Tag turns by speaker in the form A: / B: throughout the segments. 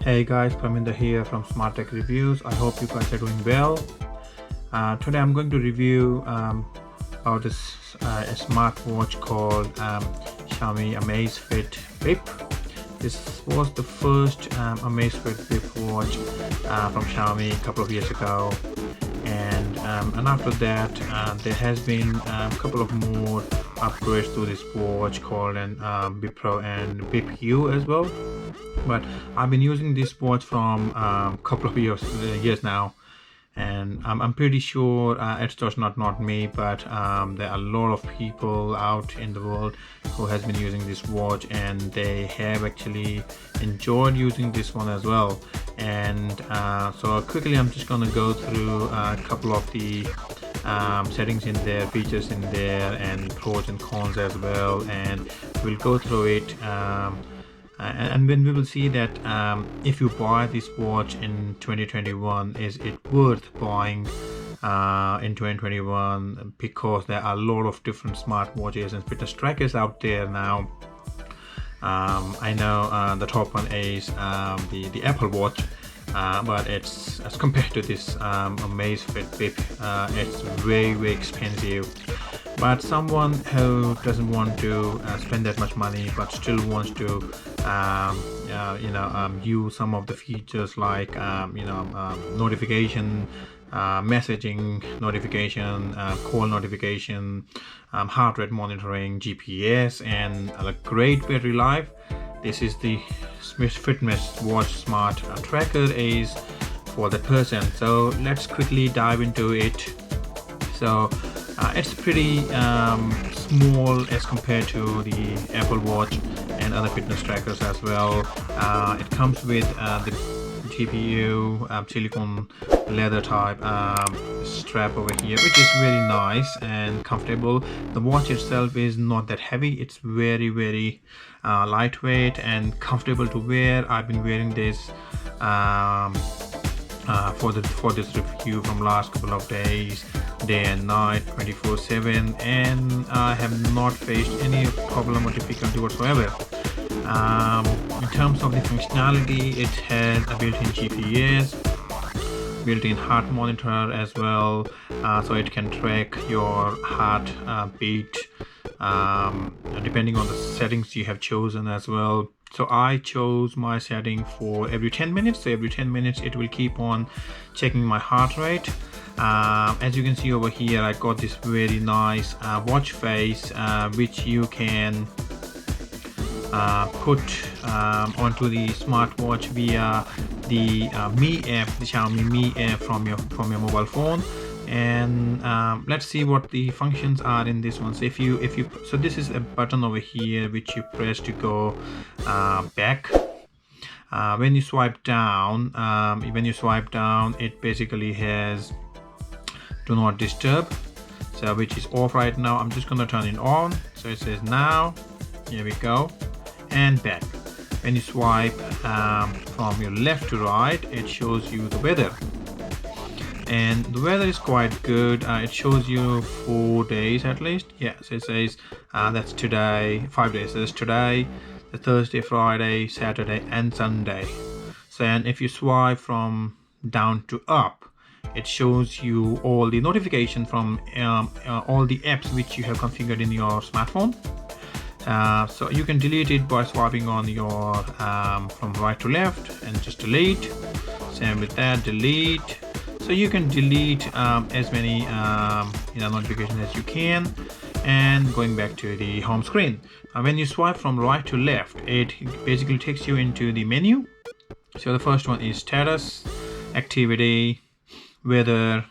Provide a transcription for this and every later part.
A: Hey guys, Praminda here from Smart Tech Reviews. I hope you guys are doing well. Today I'm going to review about this a smartwatch called Xiaomi Amazfit Bip. This was the first Amazfit Bip watch from Xiaomi a couple of years ago, and after that there has been a couple of more upgrades to this watch called Bip Pro and Bip U as well. But I've been using this watch from a couple of years now, and I'm pretty sure it's just not me, but there are a lot of people out in the world who has been using this watch, and they have actually enjoyed using this one as well. And so quickly I'm just gonna go through a couple of the settings in there, features in there, and pros and cons as well, and we'll go through it. And when we will see that if you buy this watch in 2021, is it worth buying in 2021, because there are a lot of different smartwatches and fitness trackers out there now. I know the top one is the Apple Watch, but it's, as compared to this Amazfit Bip, it's very expensive. But someone who doesn't want to spend that much money but still wants to use some of the features like notification, messaging notification, call notification, heart rate monitoring, GPS, and a great battery life, this is the Fitness Watch Smart Tracker is for that person. So let's quickly dive into it. So it's pretty small as compared to the Apple Watch and other fitness trackers as well. It comes with the GPU silicone leather type strap over here, which is very nice and comfortable. The watch itself is not that heavy. It's very lightweight and comfortable to wear. I've been wearing this for this review from last couple of days, day and night, 24/7, and I have not faced any problem or difficulty whatsoever. In terms of the functionality, it has a built-in GPS, built-in heart monitor as well, so it can track your heart beat depending on the settings you have chosen as well. So I chose my setting for every 10 minutes. So every 10 minutes it will keep on checking my heart rate. As you can see over here, I got this very nice watch face which you can put onto the smartwatch via the Mi app, the Xiaomi Mi app from your mobile phone. And let's see what the functions are in this one. So so this is a button over here which you press to go back. When you swipe down, it basically has do not disturb, so which is off right now. I'm just gonna turn it on. So it says now, here we go, and back. When you swipe from your left to right, it shows you the weather, and the weather is quite good. It shows you 4 days at least. Yeah, so it says that's today, 5 days. So that's today, the Thursday, Friday, Saturday, and Sunday. So, and if you swipe from down to up, it shows you all the notification from all the apps which you have configured in your smartphone. So you can delete it by swiping on your from right to left and just delete. Same with that, delete. So you can delete as many notifications as you can, and going back to the home screen. When you swipe from right to left, it basically takes you into the menu. So the first one is status, activity, weather,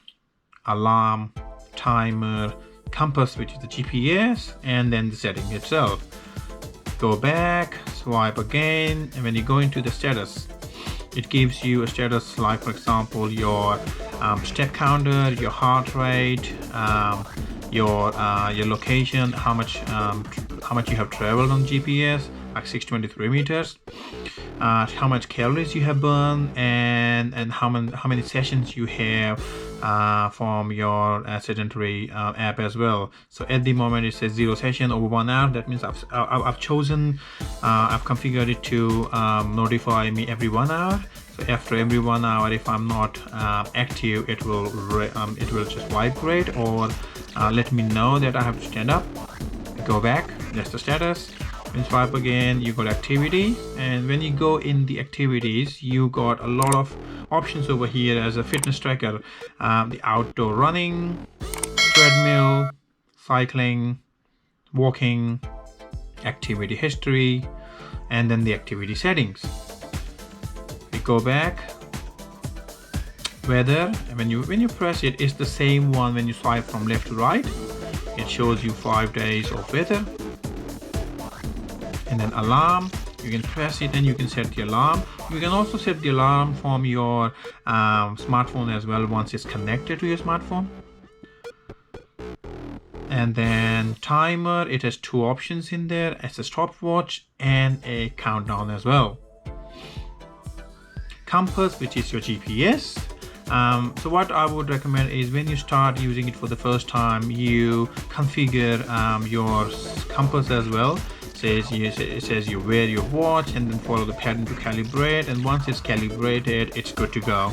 A: alarm, timer, compass, which is the GPS, and then the setting itself. Go back, swipe again, and when you go into the status, it gives you a status like, for example, your step counter, your heart rate, your location, how much you have traveled on GPS, like 623 meters, how much calories you have burned, and how many sessions you have from your sedentary app as well. So at the moment it says 0 session over 1 hour. That means I've chosen, I've configured it to notify me every 1 hour. So after every 1 hour, if I'm not active, it will just vibrate or let me know that I have to stand up. Go back, that's the status. When you swipe again, you got activity, and when you go in the activities, you got a lot of options over here as a fitness tracker. The outdoor running, treadmill, cycling, walking, activity history, and then the activity settings. We go back, weather, and when you press it, it's the same one when you swipe from left to right. It shows you 5 days of weather. And then alarm, you can press it and you can set the alarm. You can also set the alarm from your smartphone as well once it's connected to your smartphone. And then timer, it has 2 options in there. It's a stopwatch and a countdown as well. Compass, which is your GPS. So what I would recommend is when you start using it for the first time, you configure your compass as well. It says you wear your watch and then follow the pattern to calibrate, and once it's calibrated, it's good to go.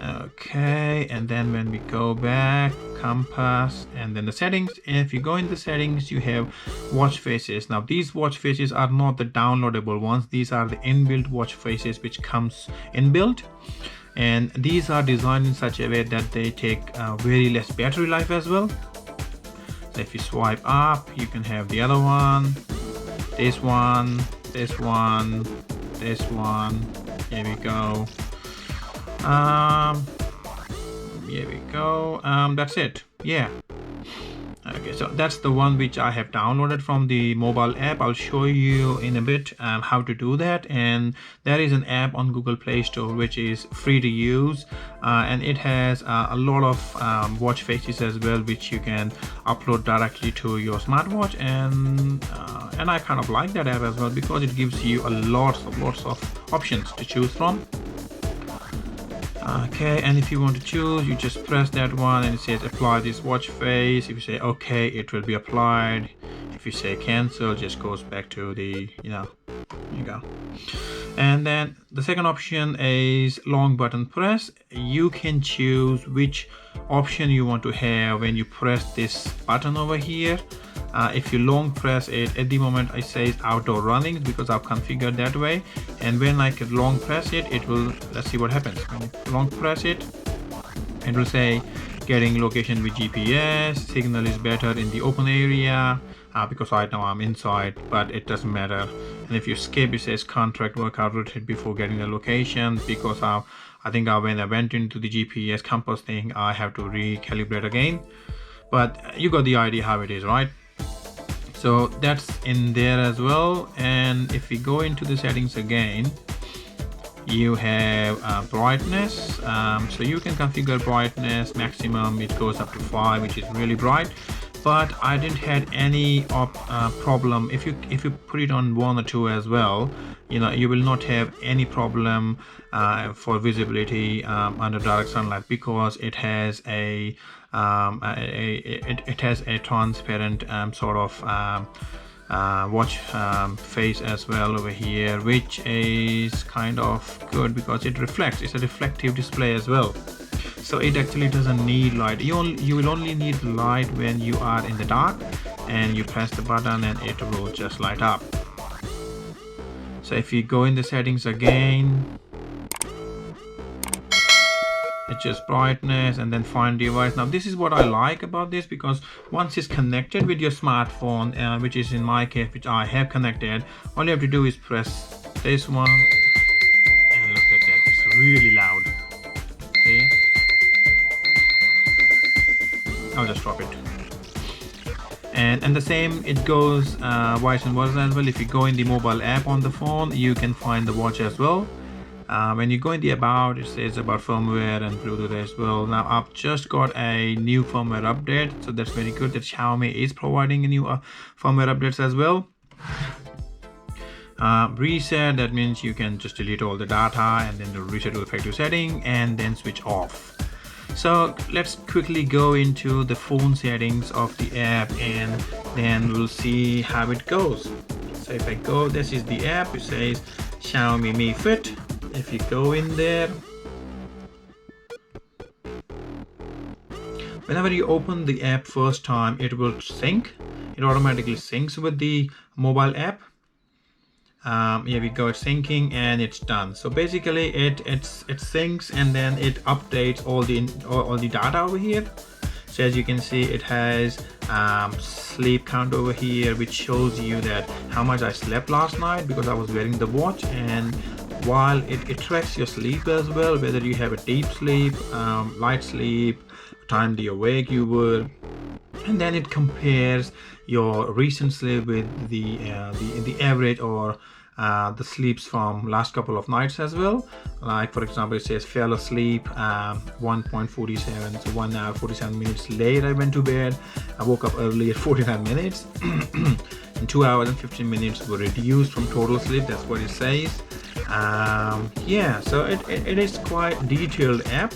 A: Okay, and then when we go back, compass, and then the settings. If you go in the settings, you have watch faces. Now these watch faces are not the downloadable ones. These are the inbuilt watch faces which comes inbuilt, and these are designed in such a way that they take very less battery life as well. So if you swipe up, you can have the other one, this one, this one, this one. Here we go. Here we go. That's it. Yeah. Okay, so that's the one which I have downloaded from the mobile app. I'll show you in a bit how to do that. And there is an app on Google Play Store which is free to use, and it has a lot of watch faces as well, which you can upload directly to your smartwatch. And I kind of like that app as well because it gives you lots of options to choose from. Okay, and if you want to choose, you just press that one and it says apply this watch face. If you say okay, it will be applied. If you say cancel, just goes back to the, there you go. And then the second option is long button press. You can choose which option you want to have when you press this button over here. If you long press it, at the moment it says outdoor running because I've configured that way, and when I can long press it, it will, let's see what happens. When you long press it, it will say getting location with GPS, signal is better in the open area, because right now I'm inside, but it doesn't matter. And if you skip, it says contract workout routine before getting the location, because I think when I went into the GPS compass thing, I have to recalibrate again, but you got the idea how it is, right? So that's in there as well. And if we go into the settings again, you have brightness. So you can configure brightness maximum. It goes up to 5, which is really bright. But I didn't had any problem. If you put it on 1 or 2 as well, you will not have any problem for visibility under direct sunlight, because it has a transparent sort of watch face as well over here, which is kind of good because it reflects. It's a reflective display as well, so it actually doesn't need light. You will only need light when you are in the dark and you press the button and it will just light up. So if you go in the settings again, it's just brightness and then find device. Now this is what I like about this, because once it's connected with your smartphone, which is in my case, which I have connected, all you have to do is press this one and look at that, it's really loud. See, I'll just drop it. And the same, it goes vice versa as well. If you go in the mobile app on the phone, you can find the watch as well. When you go in the about, it says about firmware and Bluetooth as well. Now I've just got a new firmware update, so that's very good that Xiaomi is providing a new firmware updates as well. Reset, that means you can just delete all the data and then reset to the factory setting and then switch off. So let's quickly go into the phone settings of the app and then we'll see how it goes. So if I go, this is the app, it says Xiaomi Mi Fit. If you go in there, whenever you open the app first time, it will sync. It automatically syncs with the mobile app. Here we go, it's syncing and it's done. So basically it syncs and then it updates all the data over here. So as you can see, it has sleep count over here, which shows you that how much I slept last night because I was wearing the watch. And while it tracks your sleep as well, whether you have a deep sleep, light sleep, timely awake you were, and then it compares your recent sleep with the average or the sleeps from last couple of nights as well. Like for example, it says fell asleep 1.47, so 1 hour 47 minutes late I went to bed. I woke up early at 49 minutes and 2 hours and 15 minutes were reduced from total sleep. That's what it says. Yeah, so it is quite detailed app.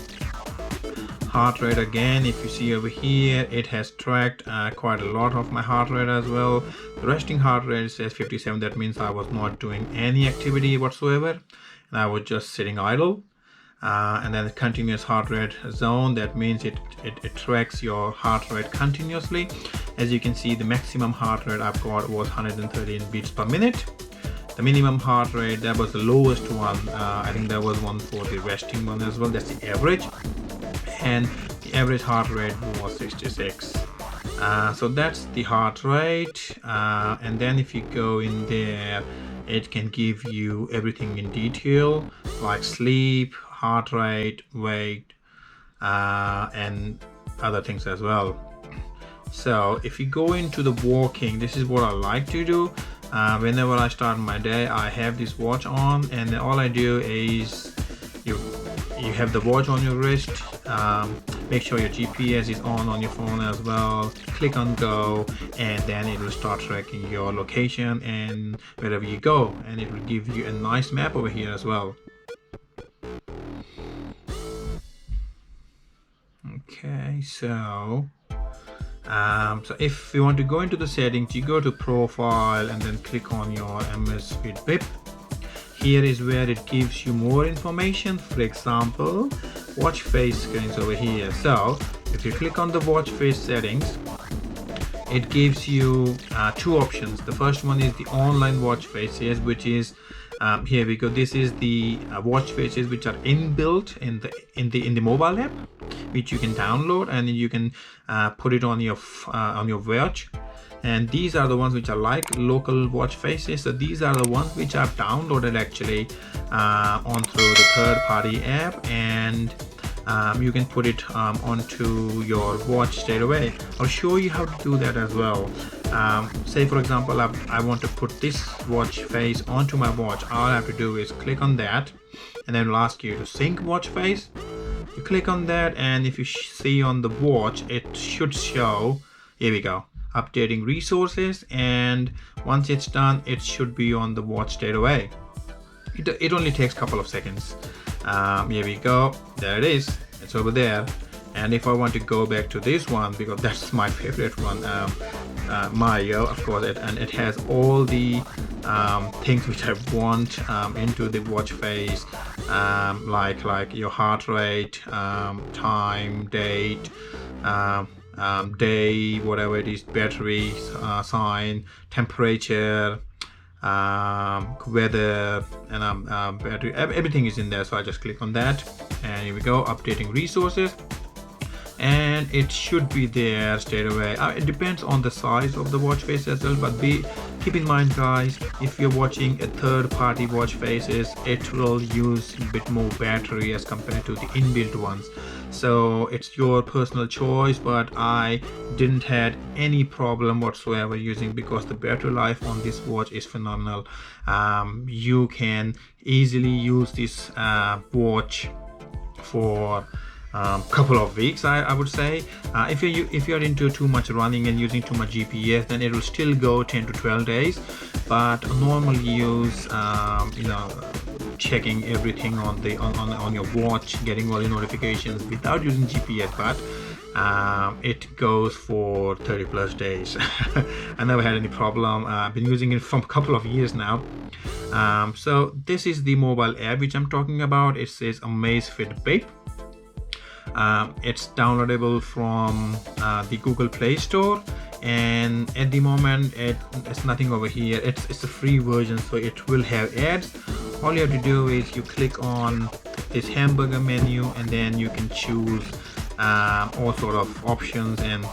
A: Heart rate, again, if you see over here, it has tracked quite a lot of my heart rate as well. The resting heart rate says 57. That means I was not doing any activity whatsoever and I was just sitting idle. And then the continuous heart rate zone, that means it tracks your heart rate continuously. As you can see, the maximum heart rate I've got was 113 beats per minute. The minimum heart rate, that was the lowest one. I think there was one for the resting one as well. That's the average. And the average heart rate was 66. So that's the heart rate. And then if you go in there, it can give you everything in detail, like sleep, heart rate, weight, and other things as well. So if you go into the walking, this is what I like to do. Whenever I start my day, I have this watch on, and all I do is you have the watch on your wrist. Make sure your GPS is on your phone as well. Click on go, and then it will start tracking your location and wherever you go, and it will give you a nice map over here as well. Okay, so if you want to go into the settings, you go to profile and then click on your Amazfit Bip. Here is where it gives you more information. For example, watch face screens over here. So if you click on the watch face settings, it gives you two options. The first one is the online watch faces, which is here we go. This is the watch faces which are inbuilt in the mobile app, which you can download and you can put it on your watch. And these are the ones which are like local watch faces. So these are the ones which I've downloaded actually on through the third-party app, and you can put it onto your watch straight away. I'll show you how to do that as well. Say for example, I want to put this watch face onto my watch. All I have to do is click on that, and then it'll ask you to sync watch face. You click on that, and if you see on the watch, it should show, here we go, updating resources, and once it's done, it should be on the watch straight away. It only takes a couple of seconds. Here we go, there it is, it's over there. And if I want to go back to this one, because that's my favorite one, Mario, of course, and it has all the things which I want into the watch face, like your heart rate, time, date, day, whatever it is, battery sign, temperature, weather, and battery, everything is in there. So I just click on that, and here we go, updating resources, and it should be there straight away. It depends on the size of the watch face as well, but keep in mind guys, if you're watching a third-party watch faces, it will use a bit more battery as compared to the inbuilt ones. So it's your personal choice, but I didn't had any problem whatsoever using, because the battery life on this watch is phenomenal. You can easily use this watch for couple of weeks, I would say. If you're into too much running and using too much GPS, then it will still go 10 to 12 days. But normal use, checking everything on your watch, getting all the notifications without using GPS, but it goes for 30 plus days. I never had any problem. I've been using it for a couple of years now. So this is the mobile app which I'm talking about. It says Amazfit Bip. It's downloadable from the Google Play Store, and at the moment it's nothing over here. It's a free version, so it will have ads. All you have to do is you click on this hamburger menu, and then you can choose all sort of options and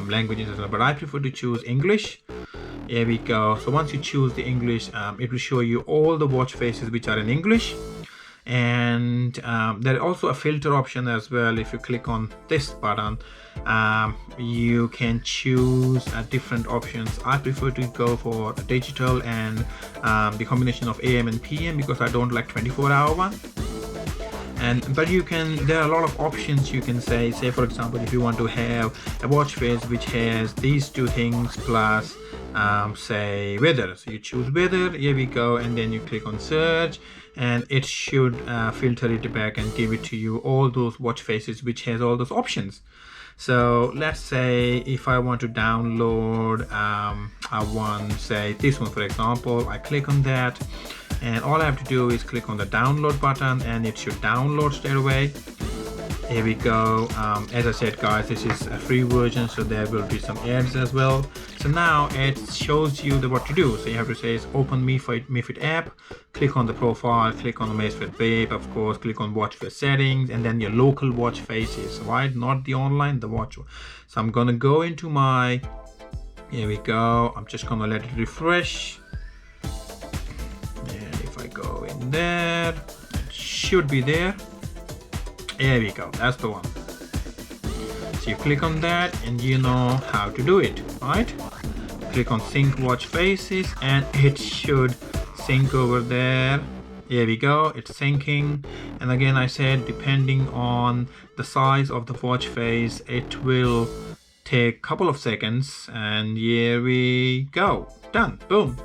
A: languages as well, but I prefer to choose English. Here we go. So once you choose the English, it will show you all the watch faces which are in English. And there is also a filter option as well. If you click on this button, you can choose different options. I prefer to go for digital and the combination of AM and PM, because I don't like 24-hour one. But there are a lot of options. You can say for example, if you want to have a watch face which has these two things plus say weather, so you choose weather. Here we go, and then you click on search, and it should filter it back and give it to you all those watch faces which has all those options. So let's say if I want to download I want, say, this one for example. I click on that, and all I have to do is click on the download button, and it should download straight away. Here we go. As I said, guys, this is a free version, so there will be some ads as well. So now it shows you what to do. So you have to say open Amazfit app, click on the profile, click on Amazfit Bip, of course, click on watch face settings, and then your local watch faces, right? Not the online, the watch. So I'm gonna go into my, here we go. I'm just gonna let it refresh. And if I go in there, it should be there. There we go, that's the one. So you click on that, and you know how to do it, right? Click on sync watch faces, and it should sync over there. Here we go, it's syncing. And again, I said depending on the size of the watch face, it will take a couple of seconds. And here we go, done, boom.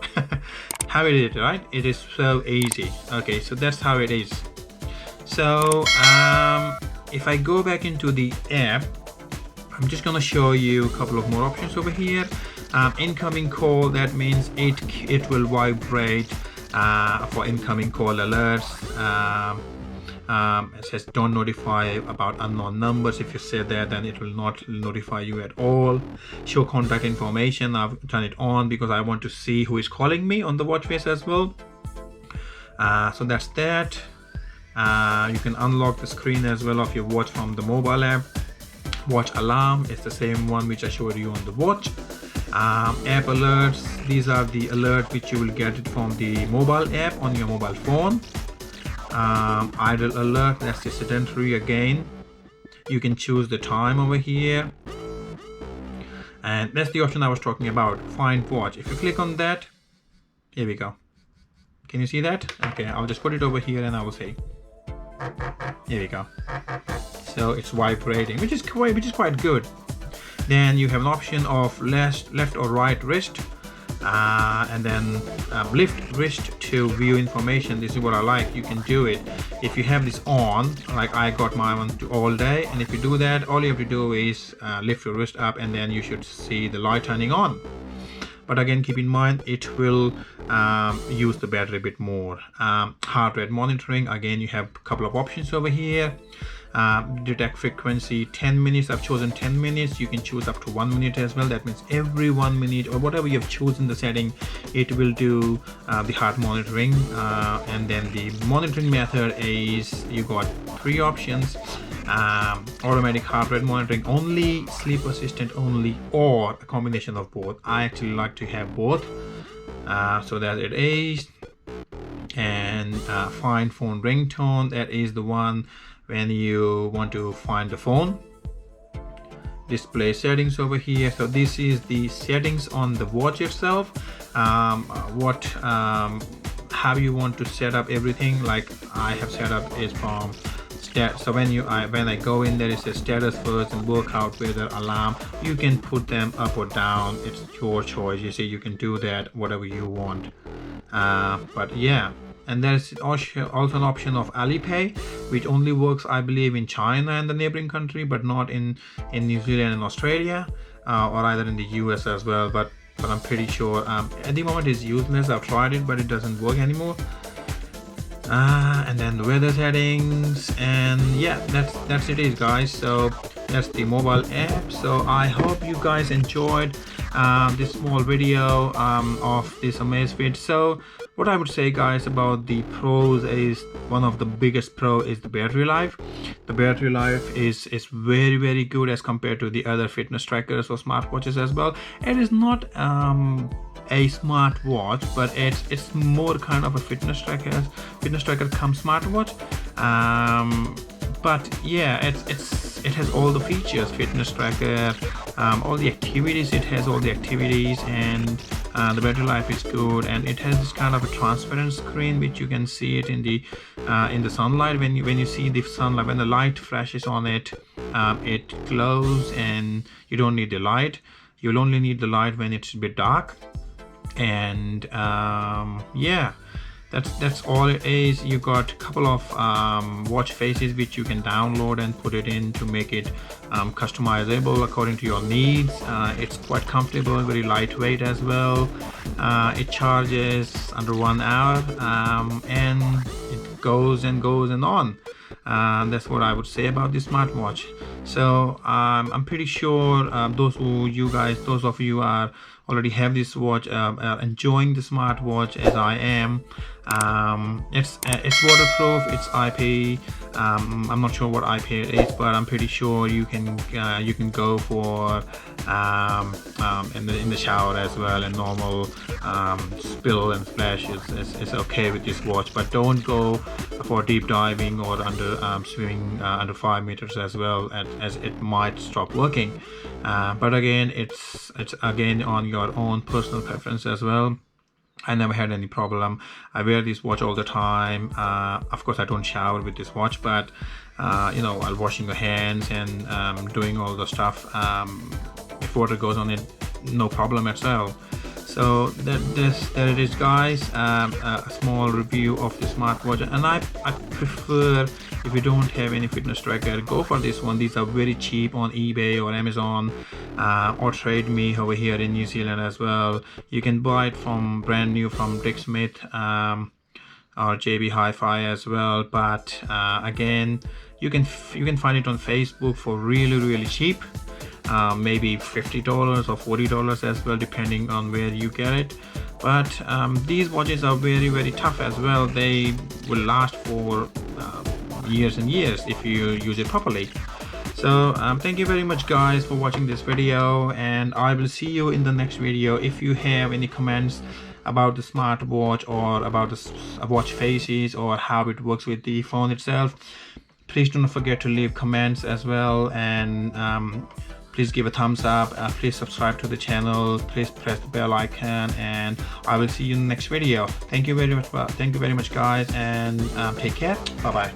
A: How it is, right? It is so easy. Okay, so that's how it is. So if I go back into the app, I'm just gonna show you a couple of more options over here. Incoming call, that means it will vibrate for incoming call alerts. It says don't notify about unknown numbers. If you say that, then it will not notify you at all. Show contact information, I've turned it on because I want to see who is calling me on the watch face as well. So that's that. You can unlock the screen as well of your watch from the mobile app. Watch alarm is the same one which I showed you on the watch. App alerts, these are the alerts which you will get it from the mobile app on your mobile phone. Idle alert, that's the sedentary again. You can choose the time over here, and that's the option I was talking about, find watch. If you click on that, here we go. Can you see that? Okay, I'll just put it over here and I will say, here we go. So it's vibrating, which is quite good. Then you have an option of left or right wrist, and then lift wrist to view information. This is what I like. You can do it if you have this on, like I got my one to all day, and if you do that, all you have to do is lift your wrist up, and then you should see the light turning on. But again, keep in mind it will use the battery a bit more. Heart rate monitoring, again you have a couple of options over here. Detect frequency 10 minutes, I've chosen 10 minutes. You can choose up to 1 minute as well. That means every 1 minute or whatever you have chosen the setting, it will do the heart monitoring. And then the monitoring method is, you got 3 options. Automatic heart rate monitoring only, sleep assistant only, or a combination of both. I actually like to have both. So that it is. And find phone ringtone, that is the one when you want to find the phone. Display settings over here. So this is the settings on the watch itself. How you want to set up everything, like I have set up is from so when I go in there, it says status first and workout weather alarm. You can put them up or down, it's your choice. You see, you can do that whatever you want. But yeah, and there's also an option of Alipay, which only works, I believe, in China and the neighboring country, but not in New Zealand and Australia, or either in the US as well. But I'm pretty sure at the moment it's useless. I've tried it, but it doesn't work anymore. And then the weather settings, and yeah, that's it is, guys. So that's the mobile app. So I hope you guys enjoyed this small video of this Amazfit. So what I would say, guys, about the pros is, one of the biggest pro is the battery life. The battery life is very, very good as compared to the other fitness trackers or smartwatches as well. It is not a smartwatch, but it's more kind of a fitness tracker come smartwatch. But yeah, it has all the features, fitness tracker, all the activities. It has all the activities, and the battery life is good, and it has this kind of a transparent screen which you can see it in the sunlight. When you see the sunlight, when the light flashes on it, it glows, and you don't need the light. You'll only need the light when it's a bit dark. And yeah, that's all it is. You got a couple of watch faces which you can download and put it in to make it customizable according to your needs. It's quite comfortable, very lightweight as well. It charges under 1 hour, and it goes and goes and on. That's what I would say about this smartwatch. So I'm pretty sure those of you are already have this watch are enjoying the smartwatch as I am. It's waterproof, it's IP. I'm not sure what IP it is, but I'm pretty sure you can go for in the shower as well, and normal spill and splash is okay with this watch. But don't go for deep diving or under swimming under 5 meters as well, as it might stop working. But again, it's again on your own personal preference as well. I never had any problem. I wear this watch all the time. Of course, I don't shower with this watch, but you know, while washing your hands and doing all the stuff, if water goes on it, no problem at all. So there it is, guys. A small review of the smartwatch, and I prefer, if you don't have any fitness tracker, go for this one. These are very cheap on eBay or Amazon, or Trade Me over here in New Zealand as well. You can buy it from brand new from Dick Smith or JB Hi-Fi as well. But again, you can find it on Facebook for really cheap. Maybe $50 or $40 as well, depending on where you get it. But these watches are very tough as well. They will last for years and years if you use it properly. So thank you very much, guys, for watching this video, and I will see you in the next video. If you have any comments about the smartwatch or about the watch faces or how it works with the phone itself, please don't forget to leave comments as well. And please give a thumbs up, please subscribe to the channel, please press the bell icon, and I will see you in the next video. Thank you very much, guys, and take care. Bye bye.